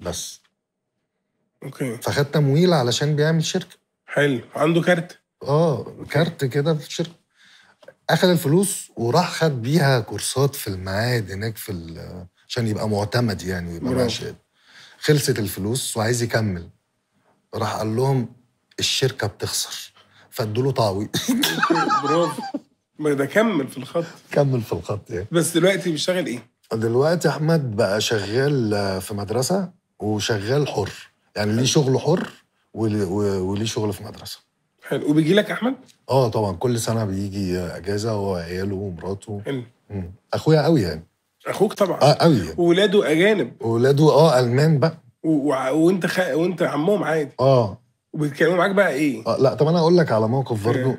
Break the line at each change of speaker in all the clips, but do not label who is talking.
بس.
اوكي.
فخد تمويل علشان بيعمل شركه.
حلو. عنده كارت؟
كارت كده في الشركه. اخد الفلوس وراح خد بيها كورسات في المعاد هناك عشان يبقى معتمد يعني ويبقى معاه شهاده. خلصت الفلوس وعايز يكمل، راح قال لهم الشركه بتخسر، فادوا له تعويض.
برافو. ما ده كمل في الخط.
كمل في الخط يعني.
بس دلوقتي بيشتغل ايه؟
دلوقتي احمد بقى شغال في مدرسه وشغال حر، يعني ليه شغله حر وليه شغل في مدرسه.
حلو. وبيجي لك احمد؟
طبعا كل سنه بيجي اجازه هو وعياله ومراته.
حلو.
اخويا قوي يعني.
اخوك طبعا.
قوي يعني.
وولاده اجانب؟
ولاده المان بقى.
وانت عمهم عادي؟ وبيتكلموا معاك بقى ايه؟
لا طب انا اقول لك على موقف برضو.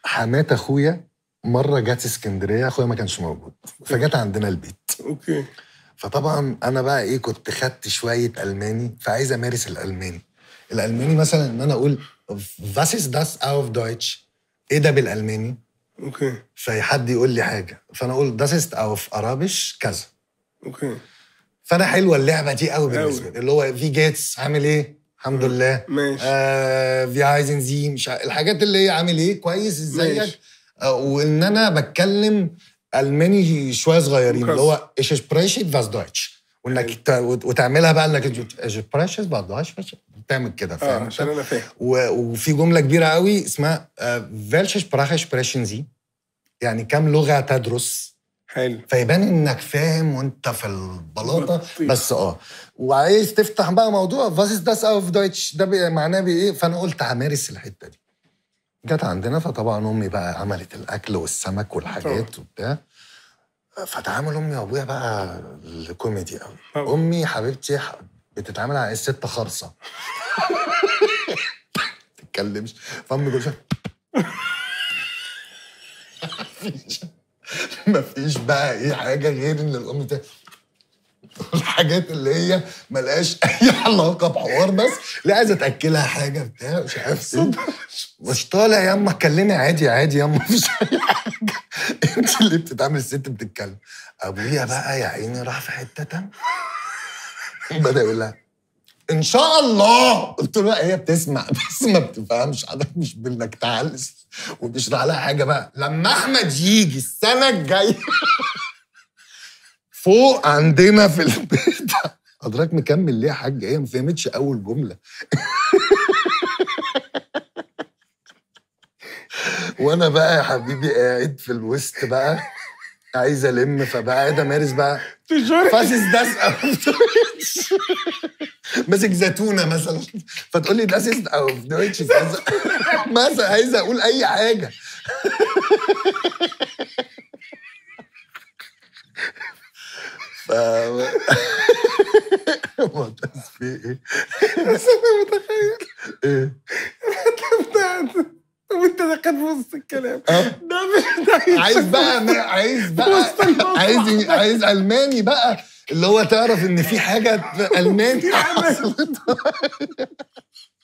حمات اخويا مره جت اسكندريه، اخويا ما كانش موجود، فجت عندنا البيت.
اوكي.
فطبعا انا بقى كنت خدت شويه الماني، فعايز امارس الالماني مثلا ان انا اقول was ist das auf Deutsch، ايه ده بالالماني.
اوكي.
فحد يقول لي حاجه فانا اقول das ist auf Arabisch كذا.
اوكي.
فانا حلوه اللعبه دي قوي بالنسبه لي، اللي هو في جيتس عامل ايه الحمد لله
ماشي.
في عايزن زي مش الحاجات اللي هي عامل ايه كويس ازيك. وان انا بتكلم الماني شويه صغيرين اللي هو ايش سبريشيت فاس دويتش، وانك وتعملها بقى انك ايش سبريشيت فاس دويتش تعمل كده فاهم.
عشان انا فاهم.
وفي جمله كبيره قوي اسمها فيلش سبراخه سبريشن زي، يعني كم لغه تدرس.
حلو.
فيبان انك فاهم وانت في البلاطه بس. وعايز تفتح بقى موضوع فاس داس اوف دويتش ده معناه بايه. فانا قلت همارس الحته دي. جت عندنا فطبعا امي بقى عملت الاكل والسمك والحاجات وبتاع. فتعامل امي وابويا بقى الكوميدي قوي. امي حبيبتي بتتعامل على الست خرصه. تتكلمش. فامي كل شويه مفيش بقى ايه حاجه غير ان الام الحاجات اللي هي ملهاش اي علاقه بحوار، بس لا عايزه تاكلها حاجه بتاع مش عارف ايه. مش طالع ياما اتكلمي عادي ياما مفيش اي حاجه. انت اللي بتتعامل الست بتتكلم. ابويا بقى يا عيني راح في حته تانيه. بدا يقول لها ان شاء الله. قلت له هي بتسمع بس ما بتفهمش حضرتك، مش بدك تعلس. وبيشرح لها حاجه بقى لما احمد يجي السنه الجايه فوق عندنا في البيت. حضرتك مكمل ليه يا حاج؟ هي ما فهمتش اول جمله. وانا بقى يا حبيبي قاعد في الوسط بقى عايز الم، فبقى قاعد امارس بقى فاسس داس ماسك زيتونه مثلا، فتقول لي داس او دويتش مثلا عايز اقول اي حاجه. معتز في ايه؟
بس انا متخيل
ايه؟
وانت دخلت في وسط الكلام ده
عايز الماني بقى اللي هو تعرف ان في حاجه الماني حصلت.